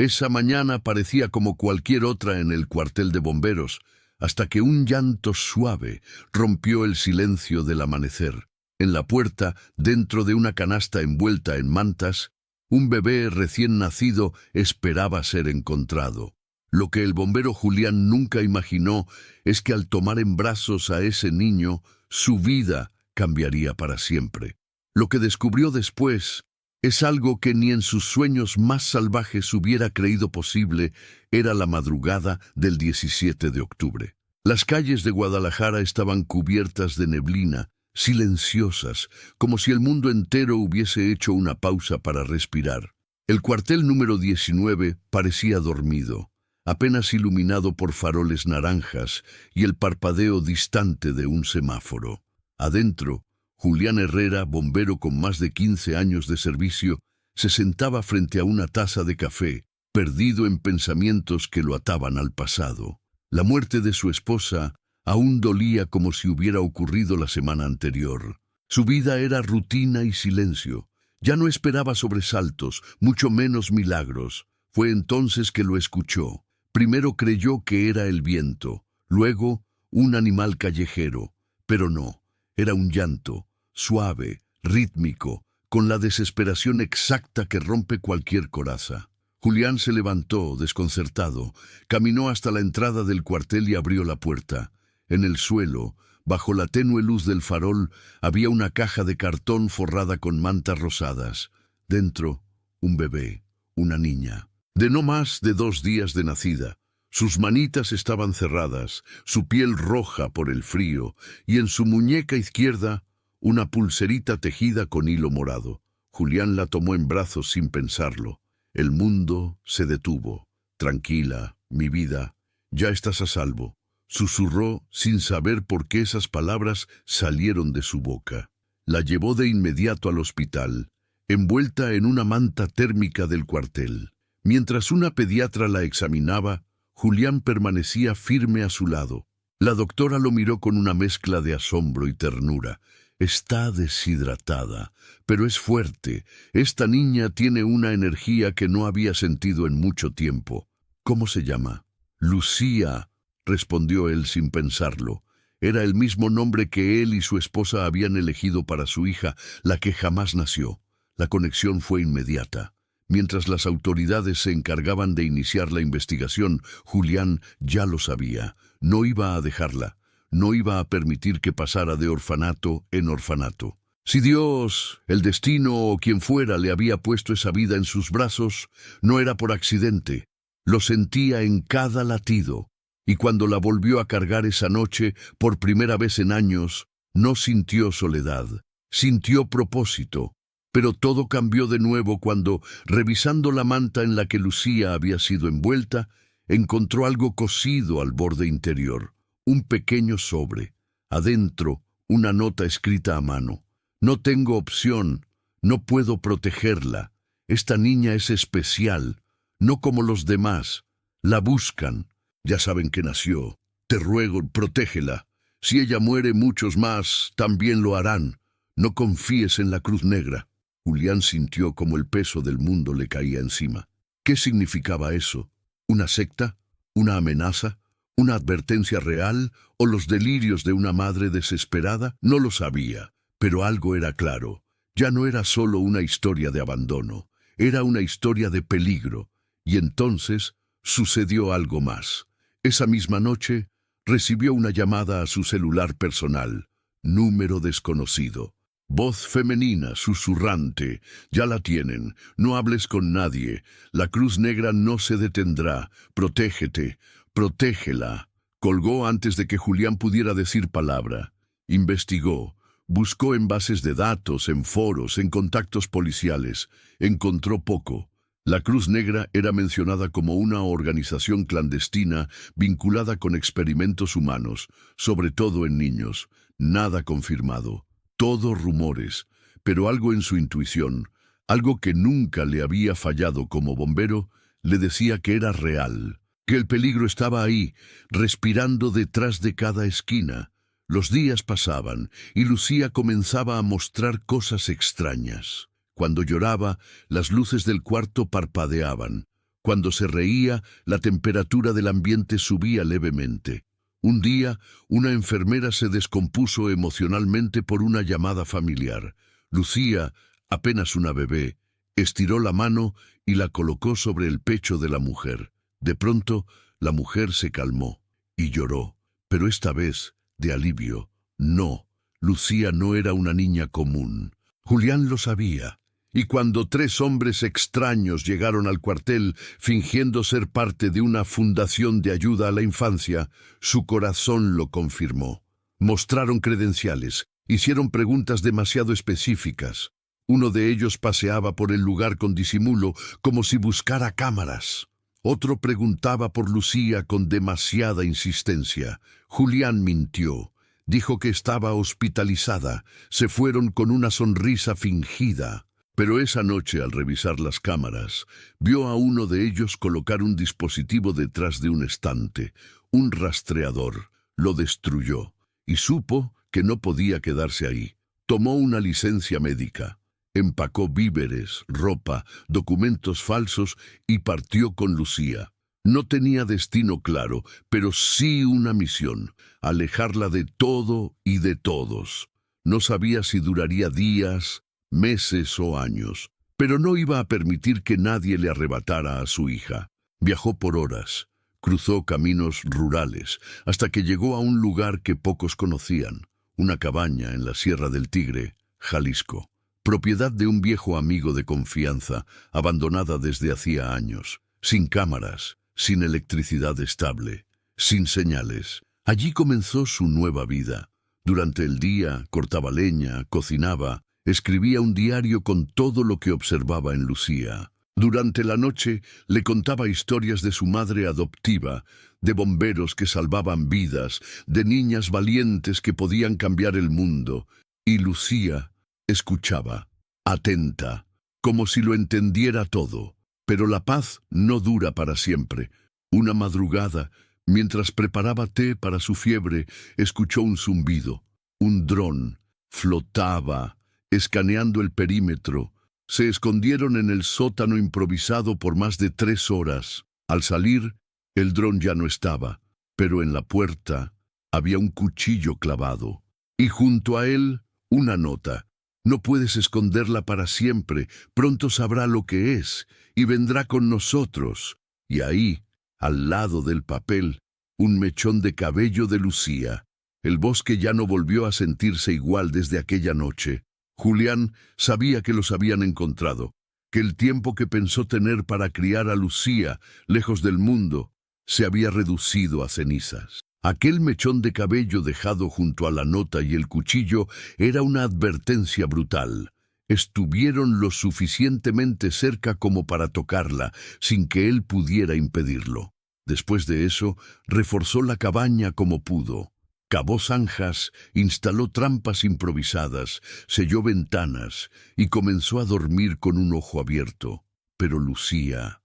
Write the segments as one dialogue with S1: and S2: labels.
S1: Esa mañana parecía como cualquier otra en el cuartel de bomberos, hasta que un llanto suave rompió el silencio del amanecer. En la puerta, dentro de una canasta envuelta en mantas, un bebé recién nacido esperaba ser encontrado. Lo que el bombero Julián nunca imaginó es que al tomar en brazos a ese niño, su vida cambiaría para siempre. Lo que descubrió después es algo que ni en sus sueños más salvajes hubiera creído posible. Era la madrugada del 17 de octubre. Las calles de Guadalajara estaban cubiertas de neblina, silenciosas, como si el mundo entero hubiese hecho una pausa para respirar. El cuartel número 19 parecía dormido, apenas iluminado por faroles naranjas y el parpadeo distante de un semáforo. Adentro, Julián Herrera, bombero con más de 15 años de servicio, se sentaba frente a una taza de café, perdido en pensamientos que lo ataban al pasado. La muerte de su esposa aún dolía como si hubiera ocurrido la semana anterior. Su vida era rutina y silencio. Ya no esperaba sobresaltos, mucho menos milagros. Fue entonces que lo escuchó. Primero creyó que era el viento, luego un animal callejero, pero no, era un llanto, suave, rítmico, con la desesperación exacta que rompe cualquier coraza. Julián se levantó, desconcertado, caminó hasta la entrada del cuartel y abrió la puerta. En el suelo, bajo la tenue luz del farol, había una caja de cartón forrada con mantas rosadas. Dentro, un bebé, una niña, de no más de 2 días de nacida. Sus manitas estaban cerradas, su piel roja por el frío, y en su muñeca izquierda, una pulserita tejida con hilo morado. Julián la tomó en brazos sin pensarlo. El mundo se detuvo. Tranquila, mi vida, ya estás a salvo, susurró sin saber por qué esas palabras salieron de su boca. La llevó de inmediato al hospital, envuelta en una manta térmica del cuartel. Mientras una pediatra la examinaba, Julián permanecía firme a su lado. La doctora lo miró con una mezcla de asombro y ternura. Está deshidratada, pero es fuerte. Esta niña tiene una energía que no había sentido en mucho tiempo. ¿Cómo se llama? Lucía, respondió él sin pensarlo. Era el mismo nombre que él y su esposa habían elegido para su hija, la que jamás nació. La conexión fue inmediata. Mientras las autoridades se encargaban de iniciar la investigación, Julián ya lo sabía. No iba a dejarla. No iba a permitir que pasara de orfanato en orfanato. Si Dios, el destino o quien fuera le había puesto esa vida en sus brazos, no era por accidente. Lo sentía en cada latido. Y cuando la volvió a cargar esa noche, por primera vez en años, no sintió soledad, sintió propósito. Pero todo cambió de nuevo cuando, revisando la manta en la que Lucía había sido envuelta, encontró algo cosido al borde interior, un pequeño sobre. Adentro, una nota escrita a mano. No tengo opción, no puedo protegerla. Esta niña es especial, no como los demás. La buscan. Ya saben que nació. Te ruego, protégela. Si ella muere, muchos más también lo harán. No confíes en la Cruz Negra. Julián sintió como el peso del mundo le caía encima. ¿Qué significaba eso? ¿Una secta? ¿Una amenaza? ¿Una advertencia real? ¿O los delirios de una madre desesperada? No lo sabía, pero algo era claro. Ya no era solo una historia de abandono, era una historia de peligro. Y entonces sucedió algo más. Esa misma noche recibió una llamada a su celular personal. Número desconocido. Voz femenina, susurrante. Ya la tienen. No hables con nadie. La Cruz Negra no se detendrá. Protégete. Protégela. Colgó antes de que Julián pudiera decir palabra. Investigó. Buscó en bases de datos, en foros, en contactos policiales. Encontró poco. La Cruz Negra era mencionada como una organización clandestina vinculada con experimentos humanos, sobre todo en niños. Nada confirmado. Todo rumores, pero algo en su intuición, algo que nunca le había fallado como bombero, le decía que era real, que el peligro estaba ahí, respirando detrás de cada esquina. Los días pasaban y Lucía comenzaba a mostrar cosas extrañas. Cuando lloraba, las luces del cuarto parpadeaban. Cuando se reía, la temperatura del ambiente subía levemente. Un día, una enfermera se descompuso emocionalmente por una llamada familiar. Lucía, apenas una bebé, estiró la mano y la colocó sobre el pecho de la mujer. De pronto, la mujer se calmó y lloró, pero esta vez, de alivio. No, Lucía no era una niña común. Julián lo sabía. Y cuando 3 hombres extraños llegaron al cuartel fingiendo ser parte de una fundación de ayuda a la infancia, su corazón lo confirmó. Mostraron credenciales, hicieron preguntas demasiado específicas. Uno de ellos paseaba por el lugar con disimulo, como si buscara cámaras. Otro preguntaba por Lucía con demasiada insistencia. Julián mintió. Dijo que estaba hospitalizada. Se fueron con una sonrisa fingida. Pero esa noche, al revisar las cámaras, vio a uno de ellos colocar un dispositivo detrás de un estante, un rastreador. Lo destruyó y supo que no podía quedarse ahí. Tomó una licencia médica, empacó víveres, ropa, documentos falsos y partió con Lucía. No tenía destino claro, pero sí una misión: alejarla de todo y de todos. No sabía si duraría días, meses o años, pero no iba a permitir que nadie le arrebatara a su hija. Viajó por horas, cruzó caminos rurales, hasta que llegó a un lugar que pocos conocían, una cabaña en la Sierra del Tigre, Jalisco, propiedad de un viejo amigo de confianza, abandonada desde hacía años, sin cámaras, sin electricidad estable, sin señales. Allí comenzó su nueva vida. Durante el día cortaba leña, cocinaba, escribía un diario con todo lo que observaba en Lucía. Durante la noche le contaba historias de su madre adoptiva, de bomberos que salvaban vidas, de niñas valientes que podían cambiar el mundo. Y Lucía escuchaba, atenta, como si lo entendiera todo. Pero la paz no dura para siempre. Una madrugada, mientras preparaba té para su fiebre, escuchó un zumbido. Un dron flotaba, escaneando el perímetro. Se escondieron en el sótano improvisado por más de 3 horas. Al salir, el dron ya no estaba, pero en la puerta había un cuchillo clavado. Y junto a él, una nota. No puedes esconderla para siempre. Pronto sabrá lo que es y vendrá con nosotros. Y ahí, al lado del papel, un mechón de cabello de Lucía. El bosque ya no volvió a sentirse igual desde aquella noche. Julián sabía que los habían encontrado, que el tiempo que pensó tener para criar a Lucía, lejos del mundo, se había reducido a cenizas. Aquel mechón de cabello dejado junto a la nota y el cuchillo era una advertencia brutal. Estuvieron lo suficientemente cerca como para tocarla, sin que él pudiera impedirlo. Después de eso, reforzó la cabaña como pudo. Cavó zanjas, instaló trampas improvisadas, selló ventanas y comenzó a dormir con un ojo abierto. Pero Lucía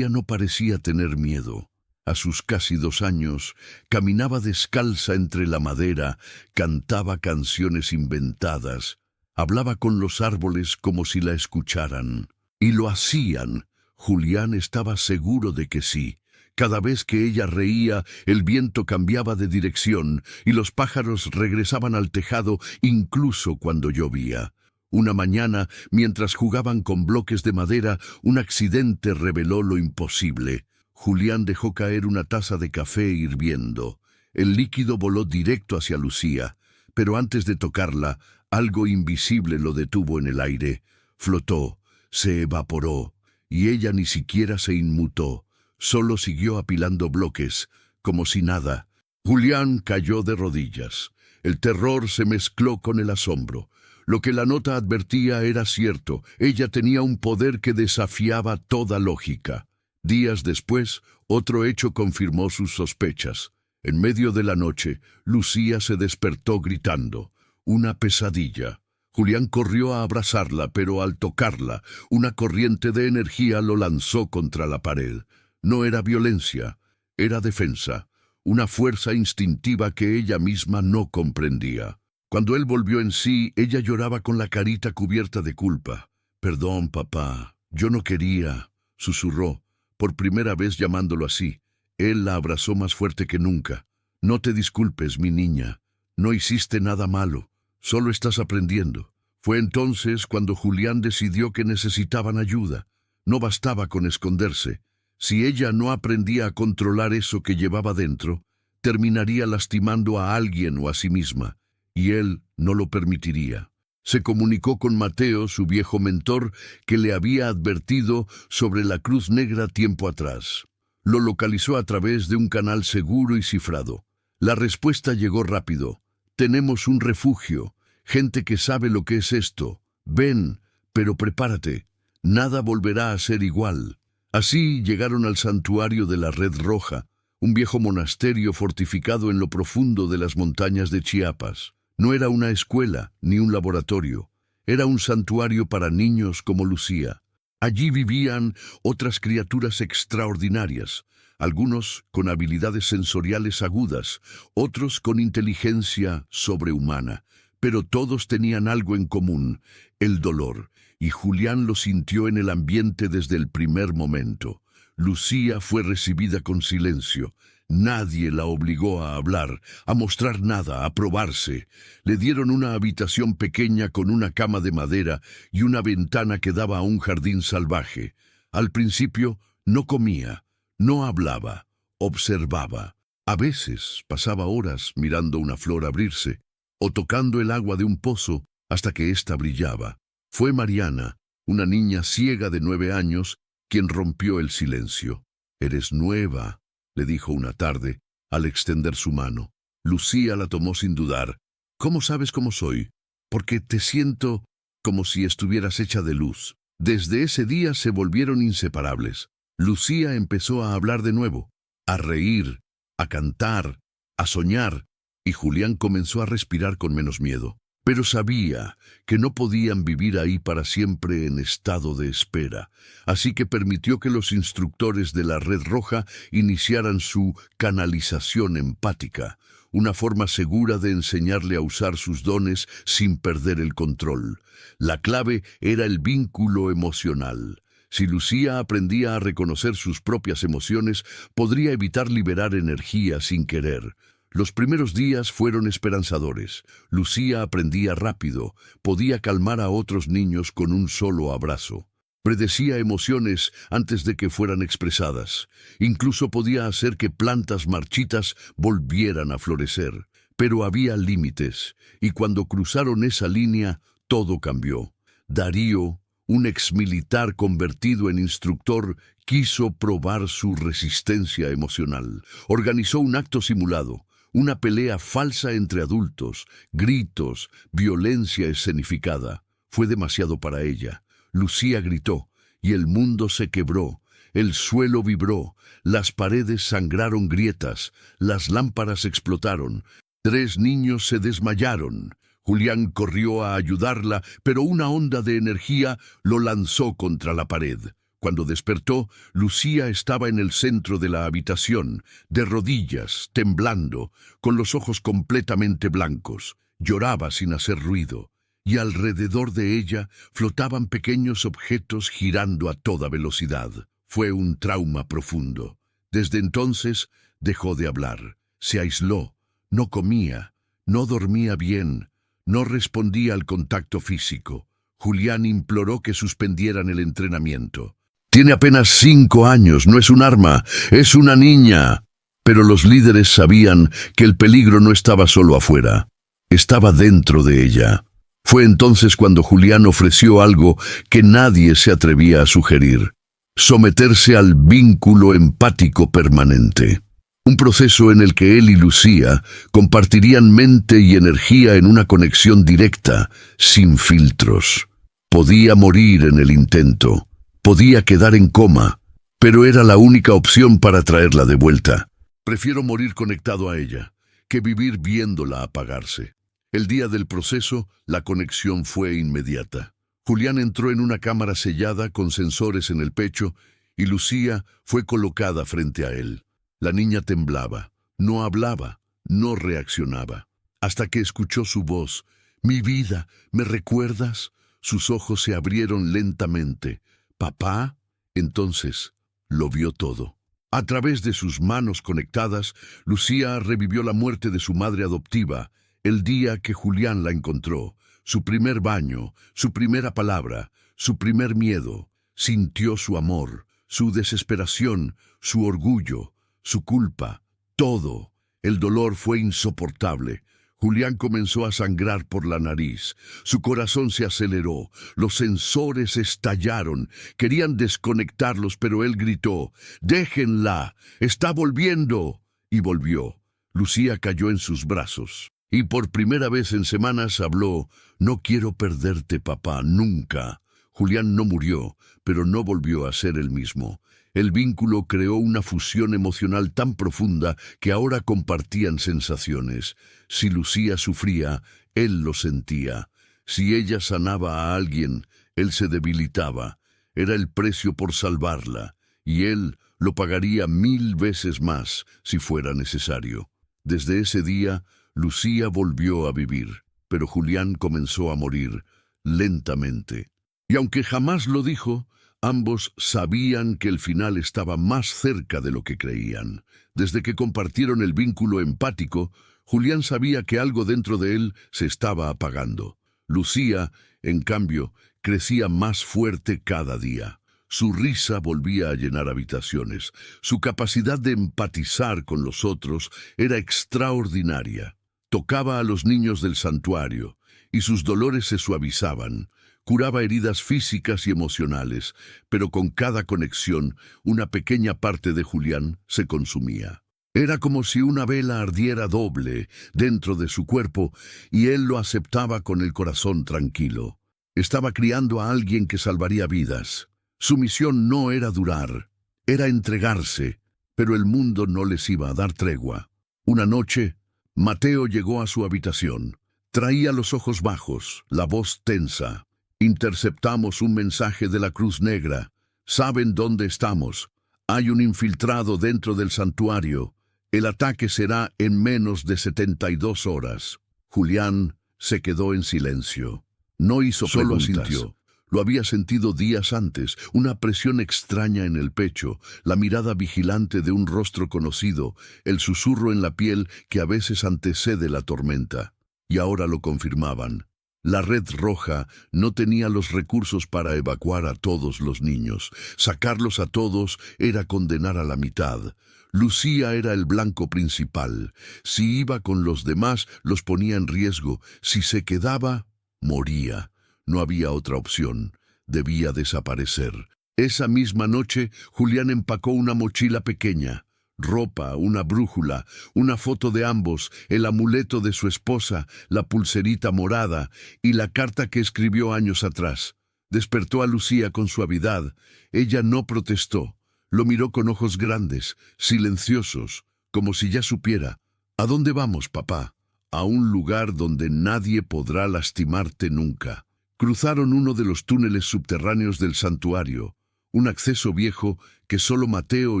S1: no parecía tener miedo. A sus casi 2 años, caminaba descalza entre la madera, cantaba canciones inventadas, hablaba con los árboles como si la escucharan. Y lo hacían. Julián estaba seguro de que sí. Cada vez que ella reía, el viento cambiaba de dirección y los pájaros regresaban al tejado incluso cuando llovía. Una mañana, mientras jugaban con bloques de madera, un accidente reveló lo imposible. Julián dejó caer una taza de café hirviendo. El líquido voló directo hacia Lucía, pero antes de tocarla, algo invisible lo detuvo en el aire. Flotó, se evaporó, y ella ni siquiera se inmutó. Solo siguió apilando bloques, como si nada. Julián cayó de rodillas. El terror se mezcló con el asombro. Lo que la nota advertía era cierto. Ella tenía un poder que desafiaba toda lógica. Días después, otro hecho confirmó sus sospechas. En medio de la noche, Lucía se despertó gritando. Una pesadilla. Julián corrió a abrazarla, pero al tocarla, una corriente de energía lo lanzó contra la pared. No era violencia, era defensa, una fuerza instintiva que ella misma no comprendía. Cuando él volvió en sí, ella lloraba con la carita cubierta de culpa. «Perdón, papá, yo no quería», susurró. por primera vez llamándolo así. Él la abrazó más fuerte que nunca. No te disculpes, mi niña. No hiciste nada malo. Solo estás aprendiendo. Fue entonces cuando Julián decidió que necesitaban ayuda. No bastaba con esconderse. Si ella no aprendía a controlar eso que llevaba dentro, terminaría lastimando a alguien o a sí misma, y él no lo permitiría. Se comunicó con Mateo, su viejo mentor, que le había advertido sobre la Cruz Negra tiempo atrás. Lo localizó a través de un canal seguro y cifrado. La respuesta llegó rápido. Tenemos un refugio, gente que sabe lo que es esto. Ven, pero prepárate. Nada volverá a ser igual. Así llegaron al santuario de la Red Roja, un viejo monasterio fortificado en lo profundo de las montañas de Chiapas. No era una escuela ni un laboratorio. Era un santuario para niños como Lucía. Allí vivían otras criaturas extraordinarias, algunos con habilidades sensoriales agudas, otros con inteligencia sobrehumana, pero todos tenían algo en común, el dolor, y Julián lo sintió en el ambiente desde el primer momento. Lucía fue recibida con silencio. Nadie la obligó a hablar, a mostrar nada, a probarse. Le dieron una habitación pequeña con una cama de madera y una ventana que daba a un jardín salvaje. Al principio no comía, no hablaba, observaba. A veces pasaba horas mirando una flor abrirse o tocando el agua de un pozo hasta que ésta brillaba. Fue Mariana, una niña ciega de 9 años, quien rompió el silencio. «Eres nueva», le dijo una tarde, al extender su mano. Lucía la tomó sin dudar. «¿Cómo sabes cómo soy?» «Porque te siento como si estuvieras hecha de luz». Desde ese día se volvieron inseparables. Lucía empezó a hablar de nuevo, a reír, a cantar, a soñar, y Julián comenzó a respirar con menos miedo. Pero sabía que no podían vivir ahí para siempre en estado de espera, así que permitió que los instructores de la Red Roja iniciaran su canalización empática, una forma segura de enseñarle a usar sus dones sin perder el control. La clave era el vínculo emocional. Si Lucía aprendía a reconocer sus propias emociones, podría evitar liberar energía sin querer. Los primeros días fueron esperanzadores. Lucía aprendía rápido, podía calmar a otros niños con un solo abrazo. Predecía emociones antes de que fueran expresadas. Incluso podía hacer que plantas marchitas volvieran a florecer. Pero había límites, y cuando cruzaron esa línea, todo cambió. Darío, un exmilitar convertido en instructor, quiso probar su resistencia emocional. Organizó un acto simulado. Una pelea falsa entre adultos, gritos, violencia escenificada. Fue demasiado para ella. Lucía gritó, y el mundo se quebró. El suelo vibró, las paredes sangraron grietas, las lámparas explotaron. 3 niños se desmayaron. Julián corrió a ayudarla, pero una onda de energía lo lanzó contra la pared. Cuando despertó, Lucía estaba en el centro de la habitación, de rodillas, temblando, con los ojos completamente blancos. Lloraba sin hacer ruido, y alrededor de ella flotaban pequeños objetos girando a toda velocidad. Fue un trauma profundo. Desde entonces dejó de hablar, se aisló, no comía, no dormía bien, no respondía al contacto físico. Julián imploró que suspendieran el entrenamiento. «Tiene apenas 5 años, no es un arma, es una niña». Pero los líderes sabían que el peligro no estaba solo afuera, estaba dentro de ella. Fue entonces cuando Julián ofreció algo que nadie se atrevía a sugerir: someterse al vínculo empático permanente. Un proceso en el que él y Lucía compartirían mente y energía en una conexión directa, sin filtros. Podía morir en el intento. Podía quedar en coma, pero era la única opción para traerla de vuelta. «Prefiero morir conectado a ella, que vivir viéndola apagarse». El día del proceso, la conexión fue inmediata. Julián entró en una cámara sellada con sensores en el pecho y Lucía fue colocada frente a él. La niña temblaba, no hablaba, no reaccionaba, hasta que escuchó su voz. «Mi vida, ¿me recuerdas?» Sus ojos se abrieron lentamente. «¿Papá?» Entonces lo vio todo. A través de sus manos conectadas, Lucía revivió la muerte de su madre adoptiva, el día que Julián la encontró, su primer baño, su primera palabra, su primer miedo. Sintió su amor, su desesperación, su orgullo, su culpa, todo. El dolor fue insoportable. Julián comenzó a sangrar por la nariz. Su corazón se aceleró. Los sensores estallaron. Querían desconectarlos, pero él gritó: «¡Déjenla! ¡Está volviendo!». Y volvió. Lucía cayó en sus brazos. Y por primera vez en semanas habló: «No quiero perderte, papá, nunca». Julián no murió, pero no volvió a ser el mismo. El vínculo creó una fusión emocional tan profunda que ahora compartían sensaciones. Si Lucía sufría, él lo sentía. Si ella sanaba a alguien, él se debilitaba. Era el precio por salvarla, y él lo pagaría 1000 veces más si fuera necesario. Desde ese día, Lucía volvió a vivir, pero Julián comenzó a morir lentamente. Y aunque jamás lo dijo, ambos sabían que el final estaba más cerca de lo que creían. Desde que compartieron el vínculo empático, Julián sabía que algo dentro de él se estaba apagando. Lucía, en cambio, crecía más fuerte cada día. Su risa volvía a llenar habitaciones. Su capacidad de empatizar con los otros era extraordinaria. Tocaba a los niños del santuario, y sus dolores se suavizaban. Curaba heridas físicas y emocionales, pero con cada conexión, una pequeña parte de Julián se consumía. Era como si una vela ardiera doble dentro de su cuerpo y él lo aceptaba con el corazón tranquilo. Estaba criando a alguien que salvaría vidas. Su misión no era durar, era entregarse, pero el mundo no les iba a dar tregua. Una noche, Mateo llegó a su habitación. Traía los ojos bajos, la voz tensa. «Interceptamos un mensaje de la Cruz Negra. Saben dónde estamos. Hay un infiltrado dentro del santuario. El ataque será en menos de 72 horas». Julián se quedó en silencio. No hizo preguntas. Solo sintió. Lo había sentido días antes, una presión extraña en el pecho, la mirada vigilante de un rostro conocido, el susurro en la piel que a veces antecede la tormenta. Y ahora lo confirmaban. La Red Roja no tenía los recursos para evacuar a todos los niños. Sacarlos a todos era condenar a la mitad. Lucía era el blanco principal. Si iba con los demás, los ponía en riesgo. Si se quedaba, moría. No había otra opción. Debía desaparecer. Esa misma noche, Julián empacó una mochila pequeña. Ropa, una brújula, una foto de ambos, el amuleto de su esposa, la pulserita morada y la carta que escribió años atrás. Despertó a Lucía con suavidad. Ella no protestó. Lo miró con ojos grandes, silenciosos, como si ya supiera. «¿A dónde vamos, papá?» «A un lugar donde nadie podrá lastimarte nunca». Cruzaron uno de los túneles subterráneos del santuario, un acceso viejo que solo Mateo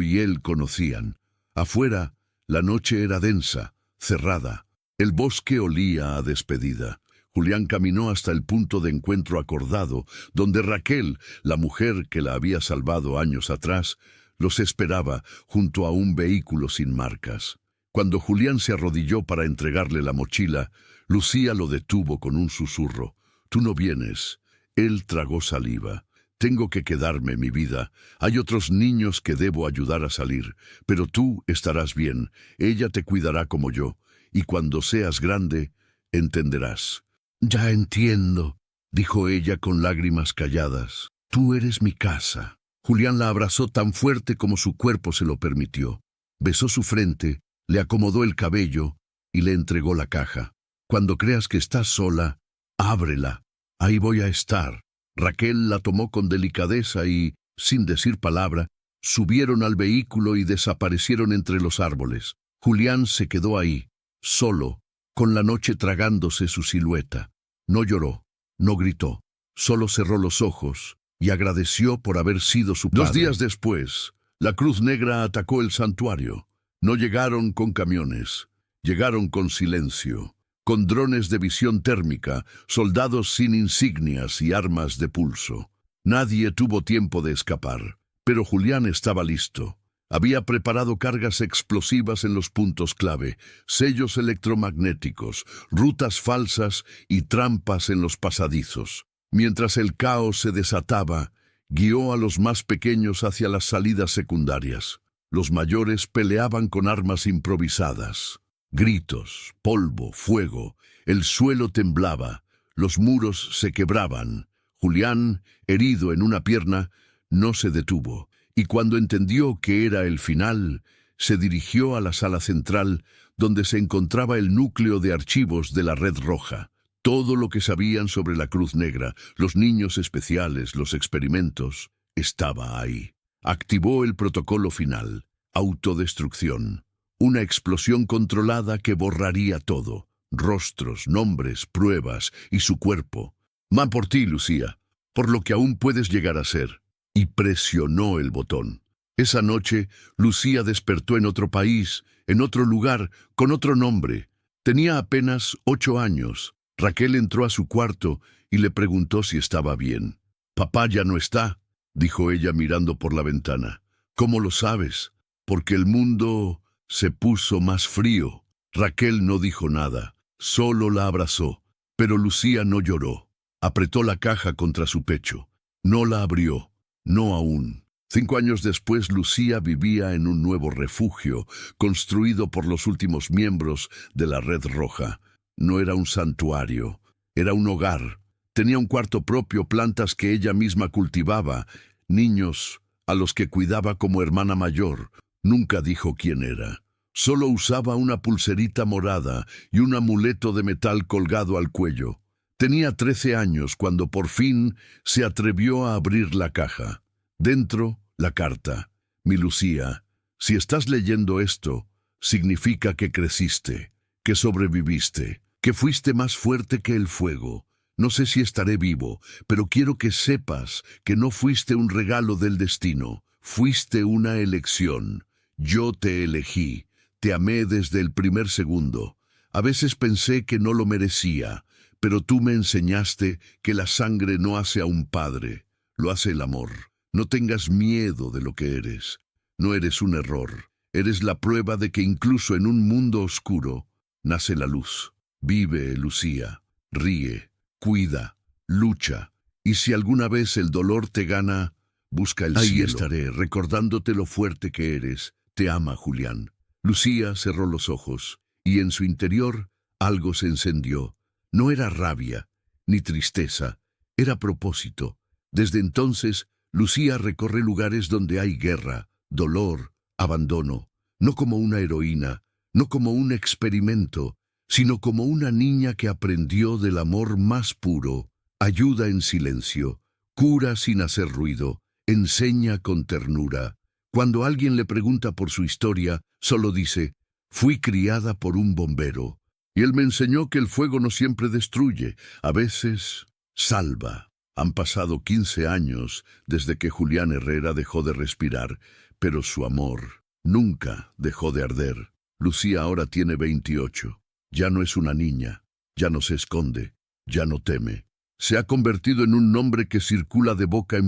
S1: y él conocían. Afuera, la noche era densa, cerrada. El bosque olía a despedida. Julián caminó hasta el punto de encuentro acordado, donde Raquel, la mujer que la había salvado años atrás, los esperaba junto a un vehículo sin marcas. Cuando Julián se arrodilló para entregarle la mochila, Lucía lo detuvo con un susurro. «Tú no vienes». Él tragó saliva. «Tengo que quedarme, mi vida. Hay otros niños que debo ayudar a salir, pero tú estarás bien. Ella te cuidará como yo, y cuando seas grande, entenderás». «Ya entiendo», dijo ella con lágrimas calladas. «Tú eres mi casa». Julián la abrazó tan fuerte como su cuerpo se lo permitió. Besó su frente, le acomodó el cabello y le entregó la caja. «Cuando creas que estás sola, ábrela. Ahí voy a estar». Raquel la tomó con delicadeza y, sin decir palabra, subieron al vehículo y desaparecieron entre los árboles. Julián se quedó ahí, solo, con la noche tragándose su silueta. No lloró, no gritó, solo cerró los ojos y agradeció por haber sido su padre. 2 días después, la Cruz Negra atacó el santuario. No llegaron con camiones, llegaron con silencio. Con drones de visión térmica, soldados sin insignias y armas de pulso. Nadie tuvo tiempo de escapar. Pero Julián estaba listo. Había preparado cargas explosivas en los puntos clave, sellos electromagnéticos, rutas falsas y trampas en los pasadizos. Mientras el caos se desataba, guió a los más pequeños hacia las salidas secundarias. Los mayores peleaban con armas improvisadas. Gritos, polvo, fuego, el suelo temblaba, los muros se quebraban. Julián, herido en una pierna, no se detuvo, y cuando entendió que era el final, se dirigió a la sala central, donde se encontraba el núcleo de archivos de la Red Roja. Todo lo que sabían sobre la Cruz Negra, los niños especiales, los experimentos, estaba ahí. Activó el protocolo final, autodestrucción, una explosión controlada que borraría todo, rostros, nombres, pruebas y su cuerpo. Va por ti, Lucía, por lo que aún puedes llegar a ser. Y presionó el botón. Esa noche, Lucía despertó en otro país, en otro lugar, con otro nombre. Tenía apenas 8 años. Raquel entró a su cuarto y le preguntó si estaba bien. «Papá ya no está», dijo ella mirando por la ventana. «¿Cómo lo sabes?» «Porque el mundo se puso más frío». Raquel no dijo nada, solo la abrazó. Pero Lucía no lloró. Apretó la caja contra su pecho. No la abrió. No aún. 5 años después, Lucía vivía en un nuevo refugio, construido por los últimos miembros de la Red Roja. No era un santuario, era un hogar. Tenía un cuarto propio, plantas que ella misma cultivaba, niños a los que cuidaba como hermana mayor. Nunca dijo quién era. Solo usaba una pulserita morada y un amuleto de metal colgado al cuello. Tenía 13 años cuando por fin se atrevió a abrir la caja. Dentro, la carta. «Mi Lucía, si estás leyendo esto, significa que creciste, que sobreviviste, que fuiste más fuerte que el fuego. No sé si estaré vivo, pero quiero que sepas que no fuiste un regalo del destino, fuiste una elección. Yo te elegí, te amé desde el primer segundo. A veces pensé que no lo merecía, pero tú me enseñaste que la sangre no hace a un padre, lo hace el amor. No tengas miedo de lo que eres. No eres un error. Eres la prueba de que incluso en un mundo oscuro nace la luz. Vive, Lucía. Ríe, cuida, lucha. Y si alguna vez el dolor te gana, busca el cielo. Ahí estaré, recordándote lo fuerte que eres. Te ama, Julián». Lucía cerró los ojos, y en su interior algo se encendió. No era rabia, ni tristeza, era propósito. Desde entonces, Lucía recorre lugares donde hay guerra, dolor, abandono, no como una heroína, no como un experimento, sino como una niña que aprendió del amor más puro, ayuda en silencio, cura sin hacer ruido, enseña con ternura. Cuando alguien le pregunta por su historia, solo dice: «Fui criada por un bombero, y él me enseñó que el fuego no siempre destruye, a veces salva». Han pasado 15 años desde que Julián Herrera dejó de respirar, pero su amor nunca dejó de arder. Lucía ahora tiene 28. Ya no es una niña, ya no se esconde, ya no teme. Se ha convertido en un nombre que circula de boca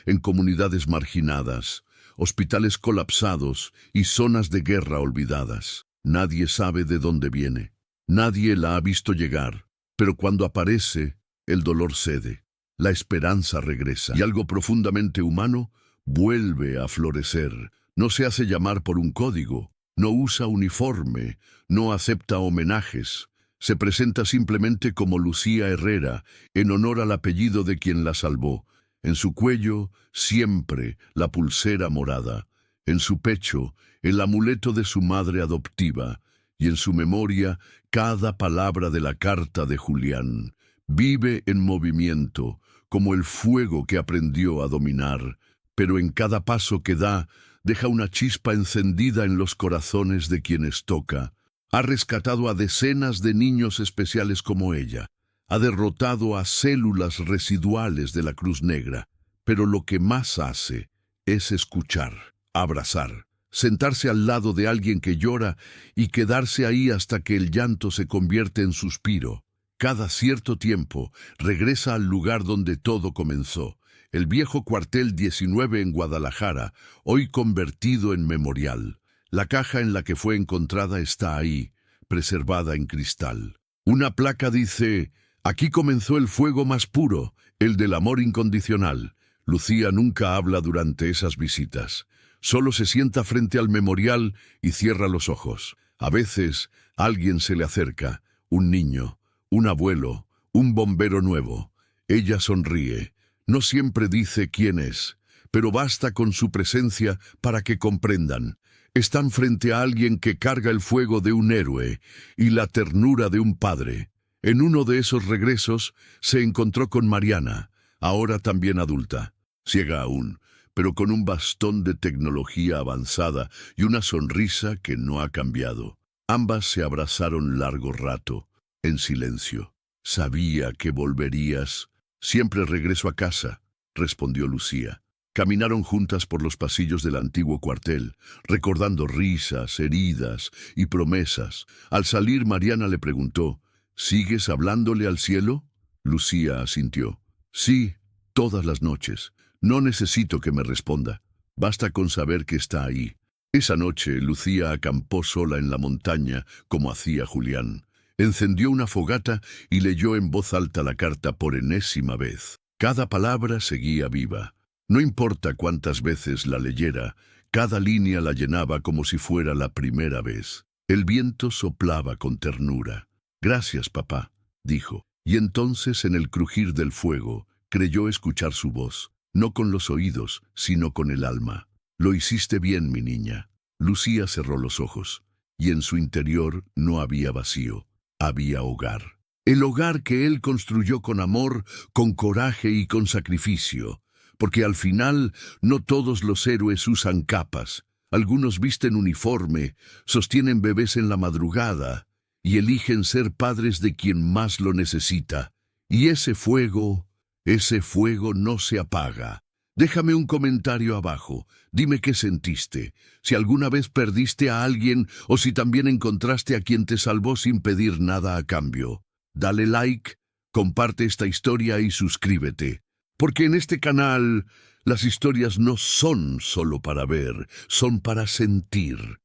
S1: en comunidades marginadas, hospitales colapsados y zonas de guerra olvidadas. Nadie sabe de dónde viene. Nadie la ha visto llegar, pero cuando aparece, el dolor cede. La esperanza regresa, y algo profundamente humano vuelve a florecer. No se hace llamar por un código, no usa uniforme, no acepta homenajes. Se presenta simplemente como Lucía Herrera, en honor al apellido de quien la salvó. En su cuello, siempre la pulsera morada. En su pecho, el amuleto de su madre adoptiva. Y en su memoria, cada palabra de la carta de Julián. Vive en movimiento, como el fuego que aprendió a dominar, pero en cada paso que da, deja una chispa encendida en los corazones de quienes toca. Ha rescatado a decenas de niños especiales como ella. Ha derrotado a células residuales de la Cruz Negra. Pero lo que más hace es escuchar, abrazar, sentarse al lado de alguien que llora y quedarse ahí hasta que el llanto se convierte en suspiro. Cada cierto tiempo regresa al lugar donde todo comenzó, el viejo cuartel 19 en Guadalajara, hoy convertido en memorial. La caja en la que fue encontrada está ahí, preservada en cristal. Una placa dice: aquí comenzó el fuego más puro, el del amor incondicional. Lucía nunca habla durante esas visitas. Solo se sienta frente al memorial y cierra los ojos. A veces alguien se le acerca, un niño, un abuelo, un bombero nuevo. Ella sonríe. No siempre dice quién es, pero basta con su presencia para que comprendan. Están frente a alguien que carga el fuego de un héroe y la ternura de un padre. En uno de esos regresos se encontró con Mariana, ahora también adulta, ciega aún, pero con un bastón de tecnología avanzada y una sonrisa que no ha cambiado. Ambas se abrazaron largo rato, en silencio. Sabía que volverías. Siempre regreso a casa, respondió Lucía. Caminaron juntas por los pasillos del antiguo cuartel, recordando risas, heridas y promesas. Al salir, Mariana le preguntó: ¿sigues hablándole al cielo? Lucía asintió. Sí, todas las noches. No necesito que me responda. Basta con saber que está ahí. Esa noche, Lucía acampó sola en la montaña, como hacía Julián. Encendió una fogata y leyó en voz alta la carta por enésima vez. Cada palabra seguía viva. No importa cuántas veces la leyera, cada línea la llenaba como si fuera la primera vez. El viento soplaba con ternura. «Gracias, papá», dijo. Y entonces, en el crujir del fuego, creyó escuchar su voz, no con los oídos, sino con el alma. «Lo hiciste bien, mi niña». Lucía cerró los ojos, y en su interior no había vacío, había hogar. El hogar que él construyó con amor, con coraje y con sacrificio. Porque al final no todos los héroes usan capas. Algunos visten uniforme, sostienen bebés en la madrugada y eligen ser padres de quien más lo necesita. Y ese fuego no se apaga. Déjame un comentario abajo. Dime qué sentiste. Si alguna vez perdiste a alguien o si también encontraste a quien te salvó sin pedir nada a cambio. Dale like, comparte esta historia y suscríbete. Porque en este canal las historias no son solo para ver, son para sentir.